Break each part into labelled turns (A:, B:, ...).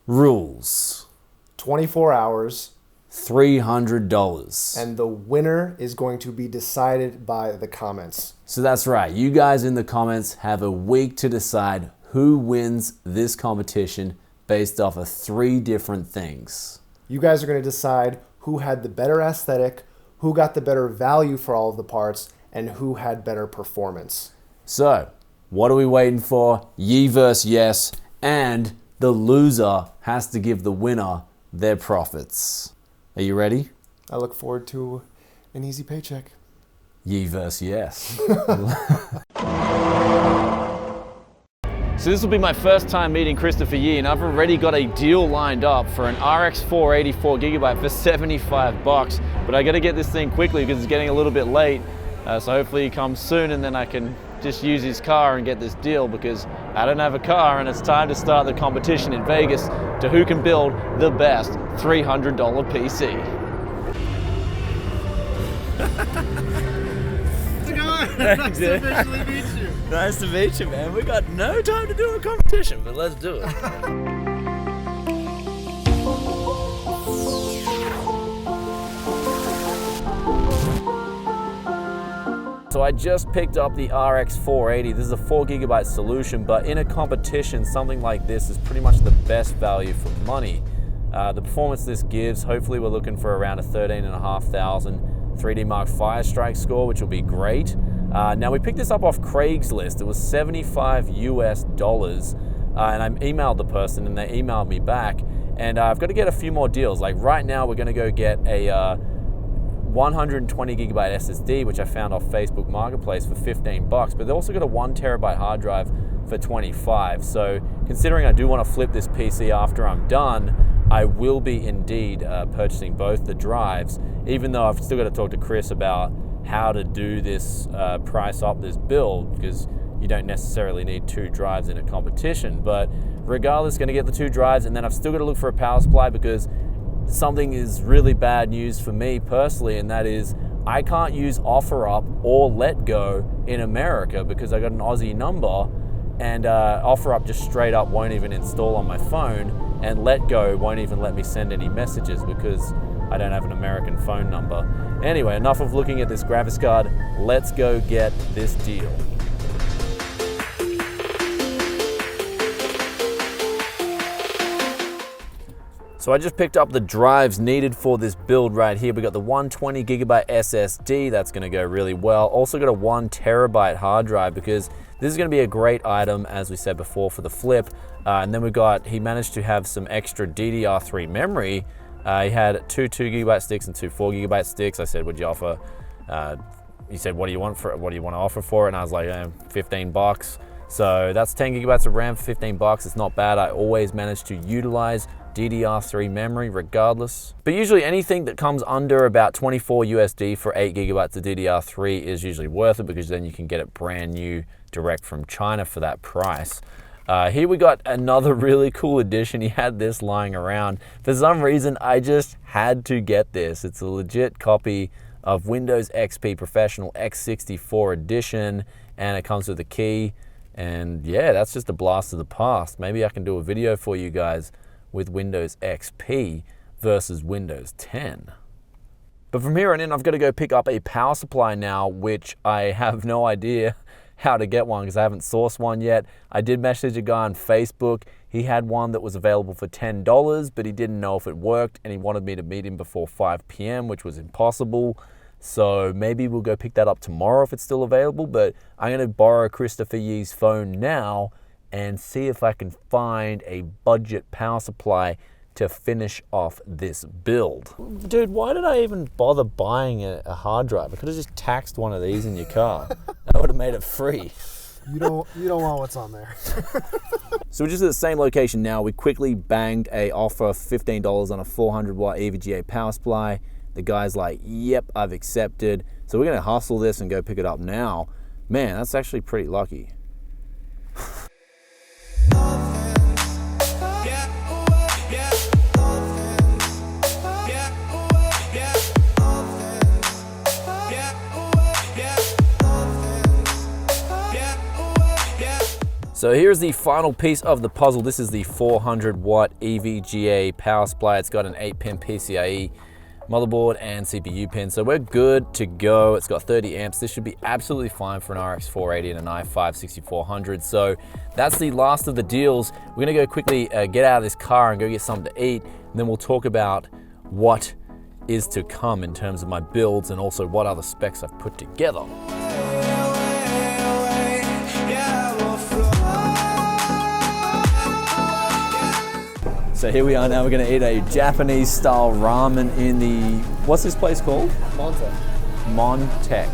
A: Rules.
B: 24 hours.
A: $300.
B: And the winner is going to be decided by the comments.
A: So that's right. You guys in the comments have a week to decide who wins this competition based off of 3 different things.
B: You guys are going to decide who had the better aesthetic, who got the better value for all of the parts, and who had better performance.
A: So, what are we waiting for? Yee versus yes, and the loser has to give the winner their profits. Are you ready?
B: I look forward to an easy paycheck.
A: Yee versus yes.
C: So this will be my first time meeting Kristopher Yee, and I've already got a deal lined up for an RX 484 gigabyte for $75. But I got to get this thing quickly because it's getting a little bit late. So hopefully he comes soon, and then I can just use his car and get this deal, because I don't have a car, and it's time to start the competition in Vegas to who can build the best $300 PC.
D: How's it going?
A: Thanks,
D: Nice to officially meet you.
A: Nice to meet you, man. We got no time to do a competition, but let's do it. So I just picked up the RX 480. This is a 4 gigabyte solution, but in a competition, something like this is pretty much the best value for money. The performance this gives, hopefully we're looking for around a 13,500 3D Mark Firestrike score, which will be great. Now we picked this up off Craigslist. It was $75 US, and I emailed the person and they emailed me back, and I've got to get a few more deals. Like right now we're going to go get a 120 gigabyte SSD, which I found off Facebook Marketplace for $15, but they also got a 1 terabyte hard drive for $25. So considering I do want to flip this PC after I'm done, I will be indeed purchasing both the drives, even though I've still got to talk to Kris about how to do this, price up this build, because you don't necessarily need 2 drives in a competition. But regardless, going to get the 2 drives, and then I've still got to look for a power supply, because something is really bad news for me personally, and that is I can't use OfferUp or LetGo in America because I got an Aussie number, and OfferUp just straight up won't even install on my phone, and LetGo won't even let me send any messages because I don't have an American phone number. Anyway, enough of looking at this graphics card. Let's go get this deal. So I just picked up the drives needed for this build right here. We got the 120 gigabyte SSD, that's gonna go really well. Also got a 1 terabyte hard drive, because this is gonna be a great item, as we said before, for the flip. And then he managed to have some extra DDR3 memory. He had 2 gigabyte sticks and 2 4 gigabyte sticks. I said, would you offer, he said, what do you want to offer for it? And I was like, $15. So that's 10 gigabytes of RAM for $15. It's not bad. I always manage to utilize DDR3 memory regardless. But usually anything that comes under about 24 USD for 8 gigabytes of DDR3 is usually worth it, because then you can get it brand new direct from China for that price. Here we got another really cool addition. He had this lying around. For some reason, I just had to get this. It's a legit copy of Windows XP Professional X64 Edition, and it comes with a key. And yeah, that's just a blast of the past. Maybe I can do a video for you guys with Windows XP versus Windows 10. But from here on in, I've got to go pick up a power supply now, which I have no idea how to get one because I haven't sourced one yet. I did message a guy on Facebook. He had one that was available for $10, but he didn't know if it worked, and he wanted me to meet him before 5 p.m., which was impossible. So maybe we'll go pick that up tomorrow if it's still available, but I'm gonna borrow Kristopher Yee's phone now and see if I can find a budget power supply to finish off this build. Dude, why did I even bother buying a hard drive? I could have just taxed one of these in your car. That would have made it free.
B: You don't want what's on there.
A: So we're just at the same location now. We quickly banged a offer of $15 on a 400 watt EVGA power supply. The guy's like, yep, I've accepted. So we're gonna hustle this and go pick it up now. Man, that's actually pretty lucky. So here's the final piece of the puzzle. This is the 400 watt EVGA power supply. It's got an 8-pin PCIe motherboard and CPU pin. So we're good to go. It's got 30 amps. This should be absolutely fine for an RX 480 and an i5 6400. So that's the last of the deals. We're gonna go quickly get out of this car and go get something to eat. And then we'll talk about what is to come in terms of my builds and also what other specs I've put together. So here we are now, we're gonna eat a Japanese style ramen in the, what's this place called? Monto.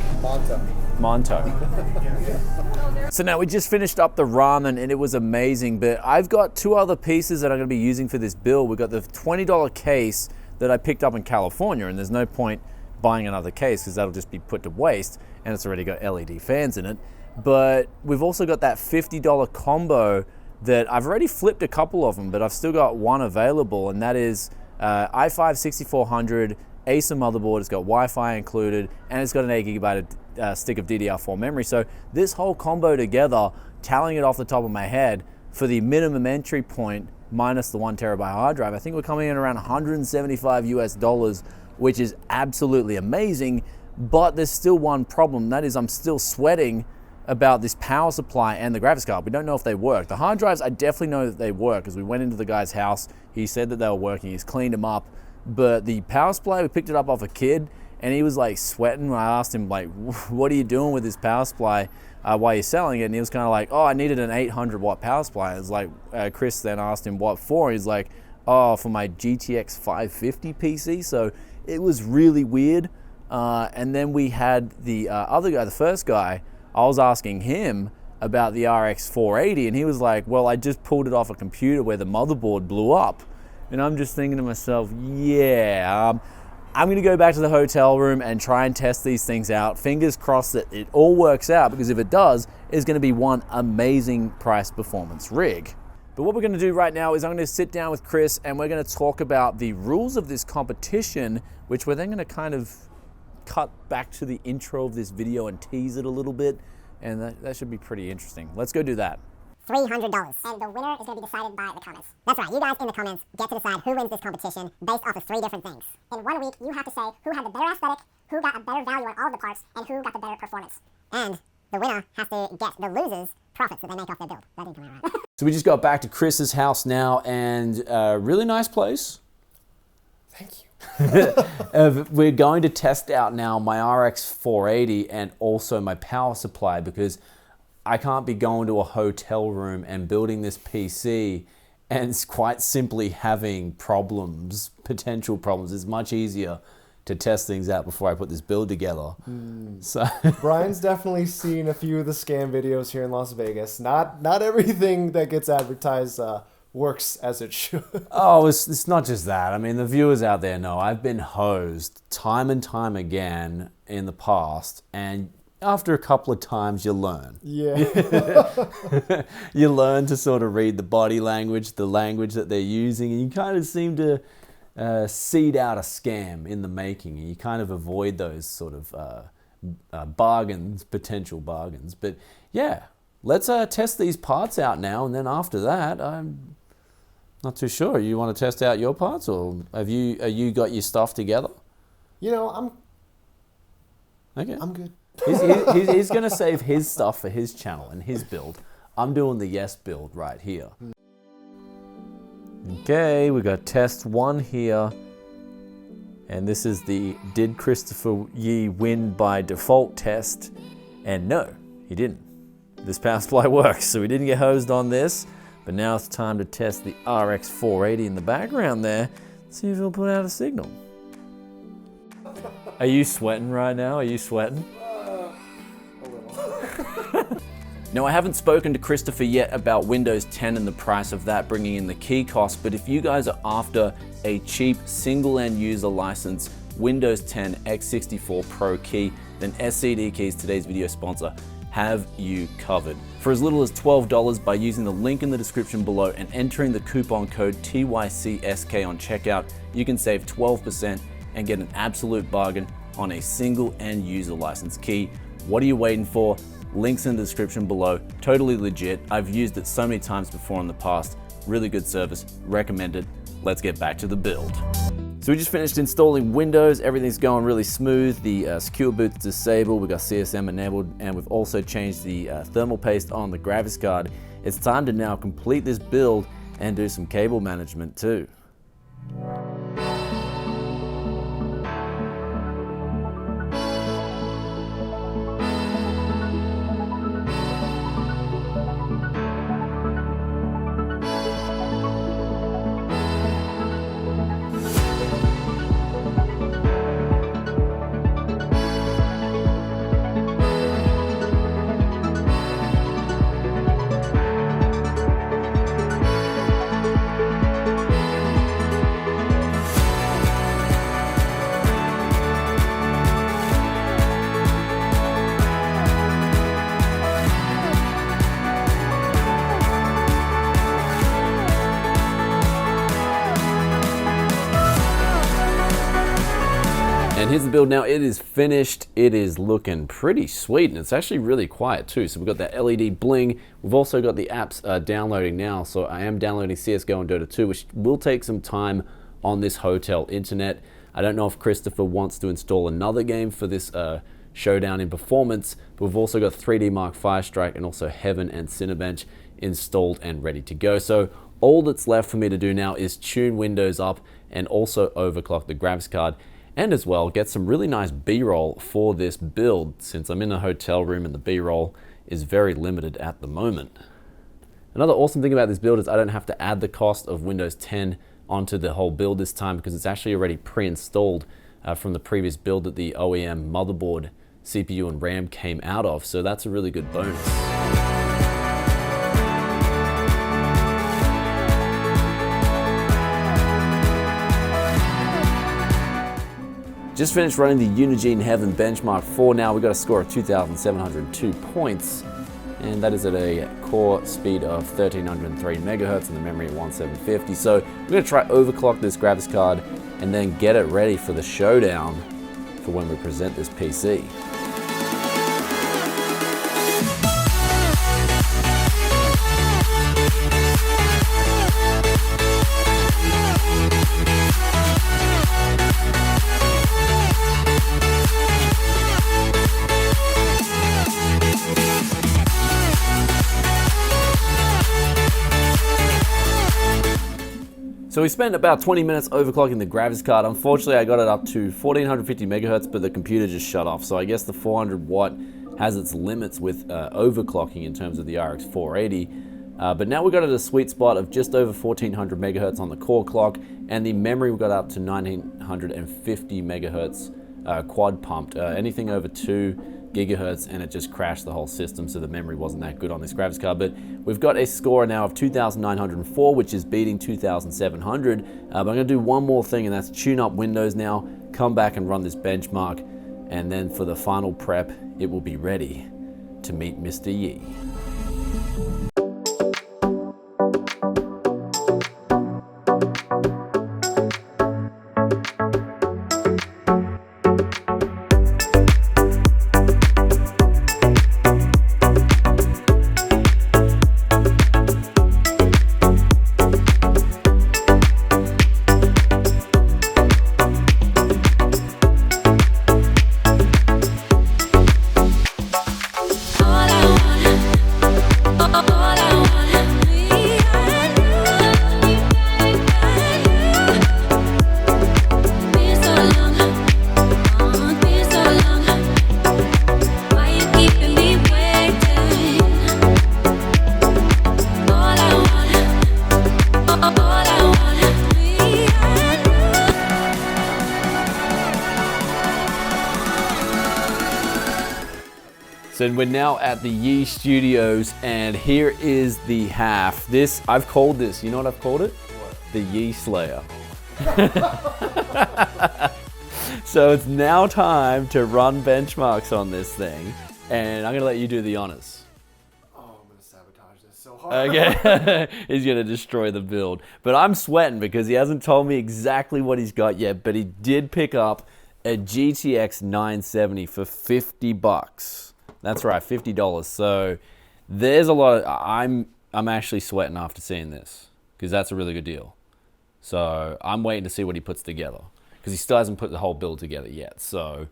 A: So now we just finished up the ramen and it was amazing, but I've got two other pieces that I'm gonna be using for this build. We've got the $20 case that I picked up in California, and there's no point buying another case because that'll just be put to waste, and it's already got LED fans in it. But we've also got that $50 combo that I've already flipped a couple of them, but I've still got one available, and that is i5 6400, Acer motherboard. It's got Wi-Fi included, and it's got an 8GB stick of DDR4 memory. So this whole combo together, tallying it off the top of my head, for the minimum entry point minus the 1TB hard drive, I think we're coming in around $175 US, which is absolutely amazing. But there's still one problem, that is I'm still sweating about this power supply and the graphics card. We don't know if they work. The hard drives, I definitely know that they work, because we went into the guy's house, he said that they were working, he's cleaned them up. But the power supply, we picked it up off a kid, and he was like sweating when I asked him, like, what are you doing with this power supply while you're selling it? And he was kind of like, oh, I needed an 800 watt power supply. It was like, Kris then asked him what for. He's like, oh, for my GTX 550 PC. So it was really weird. And then we had the other guy, the first guy, I was asking him about the RX 480, and he was like, well, I just pulled it off a computer where the motherboard blew up. And I'm just thinking to myself, yeah, I'm gonna go back to the hotel room and try and test these things out. Fingers crossed that it all works out, because if it does, it's gonna be one amazing price performance rig. But what we're gonna do right now is I'm gonna sit down with Kris and we're gonna talk about the rules of this competition, which we're then gonna kind of cut back to the intro of this video and tease it a little bit, and that should be pretty interesting. Let's go do that.
E: $300. And the winner is going to be decided by the comments. That's right, you guys in the comments get to decide who wins this competition based off of 3 different things. In 1 week, you have to say who had the better aesthetic, who got a better value on all of the parts, and who got the better performance. And the winner has to get the loser's profits that they make off their build. That didn't come out right.
A: So we just got back to Kris's house now, and really nice place.
B: Thank you.
A: We're going to test out now my RX 480 and also my power supply, because I can't be going to a hotel room and building this PC and quite simply having problems, potential problems. It's much easier to test things out before I put this build together. So
B: Bryan's definitely seen a few of the scam videos here in Las Vegas. Not everything that gets advertised works as it should.
A: Oh, it's not just that. I mean, the viewers out there know I've been hosed time and time again in the past, and after a couple of times you learn.
B: Yeah.
A: You learn to sort of read the body language, the language that they're using, and you kind of seem to seed out a scam in the making, and you kind of avoid those sort of bargains, potential bargains. But yeah, let's test these parts out now, and then after that, I'm not too sure. You want to test out your parts, or are you got your stuff together?
B: You know,
A: Okay.
B: I'm good.
A: He's going to save his stuff for his channel and his build. I'm doing the yes build right here. Okay, we got test 1 here. And this is the did Kristopher Yee win by default test? And no, he didn't. This power supply works, so we didn't get hosed on this. But now it's time to test the RX 480 in the background there. See if it'll put out a signal. Are you sweating right now? Are you sweating? Now, I haven't spoken to Kristopher yet about Windows 10 and the price of that, bringing in the key cost, but if you guys are after a cheap single end user license Windows 10 x64 Pro key, then SCD Keys, today's video sponsor, have you covered. For as little as $12 by using the link in the description below and entering the coupon code TYCSK on checkout, you can save 12% and get an absolute bargain on a single end user license key. What are you waiting for? Links in the description below. Totally legit. I've used it so many times before in the past. Really good service. Recommend it. Let's get back to the build. So we just finished installing Windows. Everything's going really smooth. The secure boot's disabled. We've got CSM enabled, and we've also changed the thermal paste on the graphics card. It's time to now complete this build and do some cable management too. And here's the build now. It is finished. It is looking pretty sweet, and it's actually really quiet too. So we've got that LED bling. We've also got the apps downloading now. So I am downloading CSGO and Dota 2, which will take some time on this hotel internet. I don't know if Kristopher wants to install another game for this Showdown in performance, but we've also got 3D Mark Firestrike and also Heaven and Cinebench installed and ready to go. So all that's left for me to do now is tune Windows up and also overclock the graphics card, and as well get some really nice B-roll for this build, since I'm in a hotel room and the B-roll is very limited at the moment. Another awesome thing about this build is I don't have to add the cost of Windows 10 onto the whole build this time, because it's actually already pre-installed from the previous build that the OEM motherboard, CPU and RAM came out of, so that's a really good bonus. Just finished running the Unigine Heaven benchmark 4 now. We got a score of 2,702 points, and that is at a core speed of 1,303 megahertz and the memory at 1,750. So we're gonna try overclock this graphics card and then get it ready for the Showdown for when we present this PC. So we spent about 20 minutes overclocking the graphics card. Unfortunately, I got it up to 1450 megahertz, but the computer just shut off. So I guess the 400 watt has its limits with overclocking in terms of the RX 480. But now we got at a sweet spot of just over 1400 megahertz on the core clock, and the memory we got up to 1950 megahertz quad pumped. Anything over 2 gigahertz and it just crashed the whole system, so the memory wasn't that good on this graphics card. But we've got a score now of 2,904, which is beating 2,700. But I'm gonna do one more thing, and that's tune up Windows now, come back and run this benchmark, and then for the final prep, it will be ready to meet Mr. Yee. So we're now at the Yee Studios, and here is the half. This, I've called this, you know what I've called it? What? The Yee Slayer. So it's now time to run benchmarks on this thing, and I'm gonna let you do the honors.
B: Oh, I'm gonna sabotage this so hard.
A: Okay, he's gonna destroy the build. But I'm sweating because he hasn't told me exactly what he's got yet, but he did pick up a GTX 970 for $50. That's right, $50. So there's a lot of, I'm actually sweating after seeing this because that's a really good deal. So I'm waiting to see what he puts together because he still hasn't put the whole build together yet. So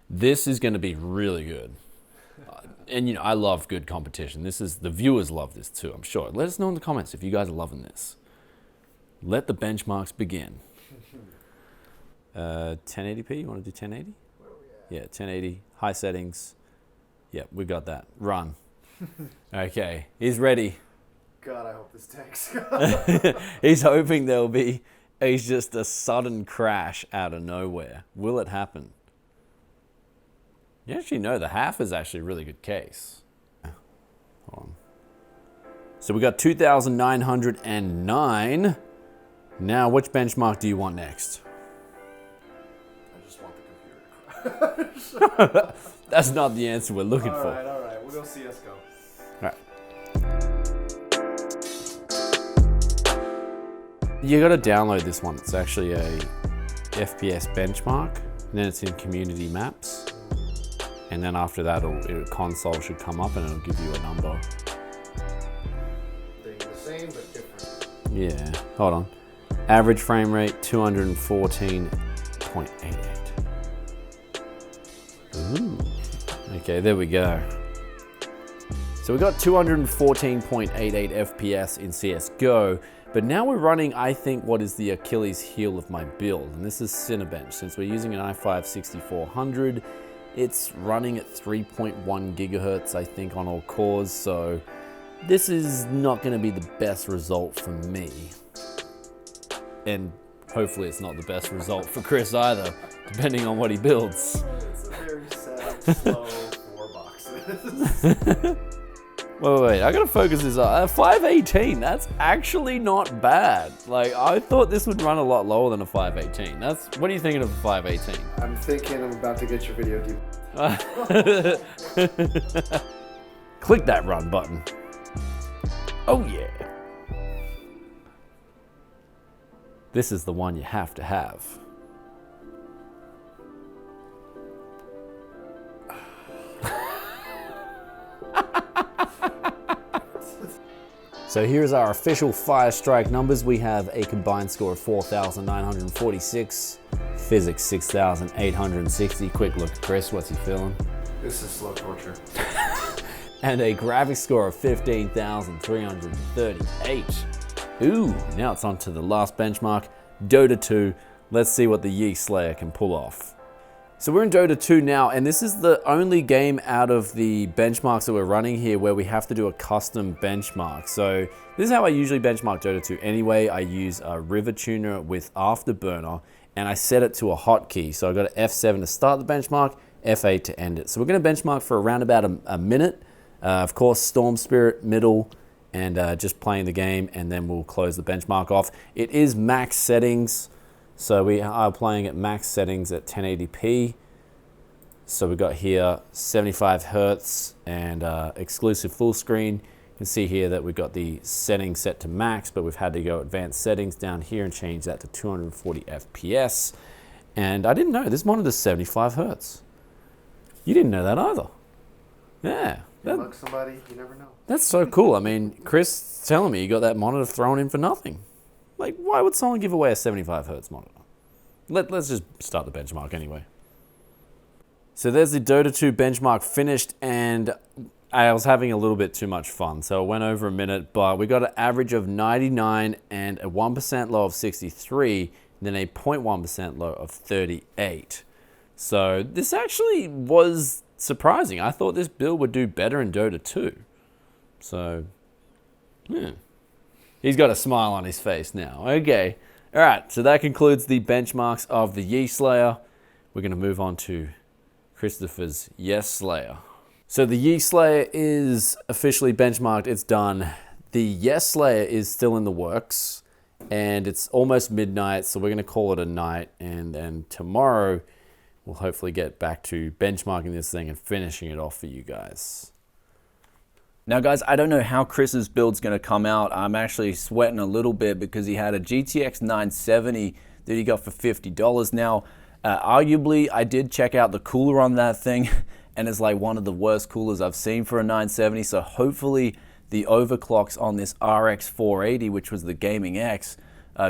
A: this is going to be really good. And, you know, I love good competition. The viewers love this too, I'm sure. Let us know in the comments if you guys are loving this. Let the benchmarks begin. 1080p, you want to do 1080? Yeah, 1080, high settings. Yeah, we got that. Run. Okay, he's ready.
B: God, I hope this tanks.
A: He's hoping there'll be just a sudden crash out of nowhere. Will it happen? You actually know the half is actually a really good case. Hold on. So we got 2,909. Now, which benchmark do you want next?
B: I just want the computer.
A: That's not the answer we're looking for.
B: All right. We'll go CSGO.
A: All right. You got to download this one. It's actually a FPS benchmark, and then it's in community maps. And then after that, console should come up and it'll give you a number.
B: They're the same but different.
A: Yeah, hold on. Average frame rate 214.88. Ooh. Okay, there we go. So we got 214.88 FPS in CSGO, but now we're running, I think, what is the Achilles heel of my build, and this is Cinebench. Since we're using an i5-6400, it's running at 3.1 gigahertz, I think, on all cores, so this is not going to be the best result for me. And hopefully it's not the best result for Kris either, depending on what he builds.
B: It's a very sad, slow 4 boxes.
A: Wait, I gotta focus this up. 518, that's actually not bad. Like, I thought this would run a lot lower than a 518. What are you thinking of a 518?
B: I'm thinking I'm about to get your video deep.
A: Click that run button. Oh yeah. This is the one you have to have. So here's our official Fire Strike numbers. We have a combined score of 4,946, physics 6,860. Quick look at Kris, what's he feeling?
B: This is slow torture.
A: And a graphics score of 15,338. Ooh, now it's on to the last benchmark, Dota 2. Let's see what the Yee Slayer can pull off. So we're in Dota 2 now, and this is the only game out of the benchmarks that we're running here where we have to do a custom benchmark. So this is how I usually benchmark Dota 2 anyway. I use a River Tuner with Afterburner, and I set it to a hotkey. So I got an F7 to start the benchmark, F8 to end it. So we're gonna benchmark for around about a minute. Of course, Storm Spirit, middle, and just playing the game, and then we'll close the benchmark off. It is max settings. So we are playing at max settings at 1080p. So we've got here 75 Hertz and exclusive full screen. You can see here that we've got the settings set to max, but we've had to go advanced settings down here and change that to 240 FPS. And I didn't know, this monitor's 75 Hertz. You didn't know that either. Yeah.
B: You mug somebody, you never know.
A: That's so cool. I mean, Kris telling me you got that monitor thrown in for nothing. Like, why would someone give away a 75 Hertz monitor? Let's just start the benchmark anyway. So there's the Dota 2 benchmark finished, and I was having a little bit too much fun. So it went over a minute, but we got an average of 99 and a 1% low of 63, and then a 0.1% low of 38. So this actually was surprising. I thought this build would do better in Dota 2. So, yeah. He's got a smile on his face now. Okay. All right. So that concludes the benchmarks of the Yee Slayer. We're going to move on to Kristopher's Yes Slayer. So the Yee Slayer is officially benchmarked. It's done. The Yes Slayer is still in the works, and it's almost midnight. So we're going to call it a night. And then tomorrow we'll hopefully get back to benchmarking this thing and finishing it off for you guys.
C: Now guys, I don't know how Kris's build's gonna come out. I'm actually sweating a little bit because he had a GTX 970 that he got for $50. Now, arguably, I did check out the cooler on that thing,
A: and is like one of the worst coolers I've seen for a 970. So hopefully the overclocks on this RX 480, which was the Gaming X,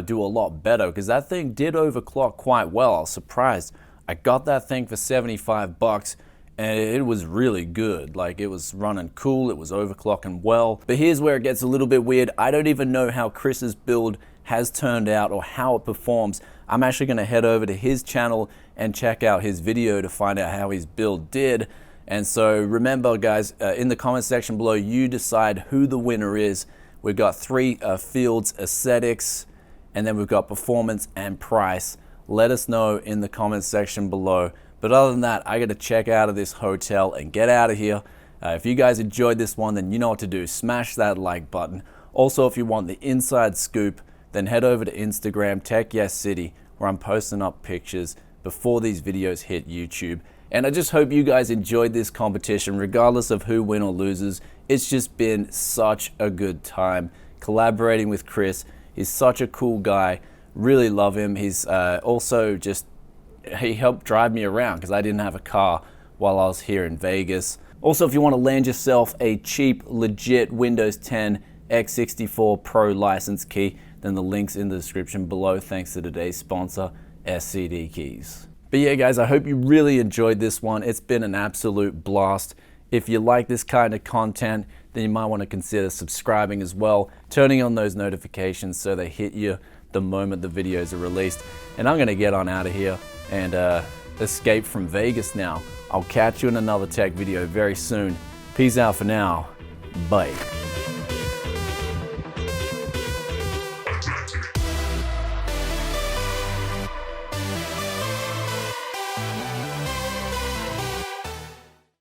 A: do a lot better, because that thing did overclock quite well. I was surprised. I got that thing for 75 bucks and it was really good. Like, it was running cool, it was overclocking well. But here's where it gets a little bit weird. I don't even know how Kris's build has turned out or how it performs. I'm actually gonna head over to his channel and check out his video to find out how his build did. And so remember guys, in the comment section below, you decide who the winner is. We've got 3 fields: aesthetics, and then we've got performance and price. Let us know in the comment section below. But other than that, I gotta check out of this hotel and get out of here. If you guys enjoyed this one, then you know what to do. Smash that like button. Also, if you want the inside scoop, then head over to Instagram, Tech Yes City, where I'm posting up pictures before these videos hit YouTube. And I just hope you guys enjoyed this competition, regardless of who wins or loses. It's just been such a good time collaborating with Kris. He's such a cool guy. Really love him. He's also just, he helped drive me around because I didn't have a car while I was here in Vegas. Also, if you want to land yourself a cheap, legit Windows 10 x64 Pro license key, then the link's in the description below, thanks to today's sponsor, SCD Keys. But yeah guys, I hope you really enjoyed this one. It's been an absolute blast. If you like this kind of content, then you might want to consider subscribing as well, turning on those notifications so they hit you the moment the videos are released. And I'm gonna get on out of here and escape from Vegas now. I'll catch you in another tech video very soon. Peace out for now. Bye.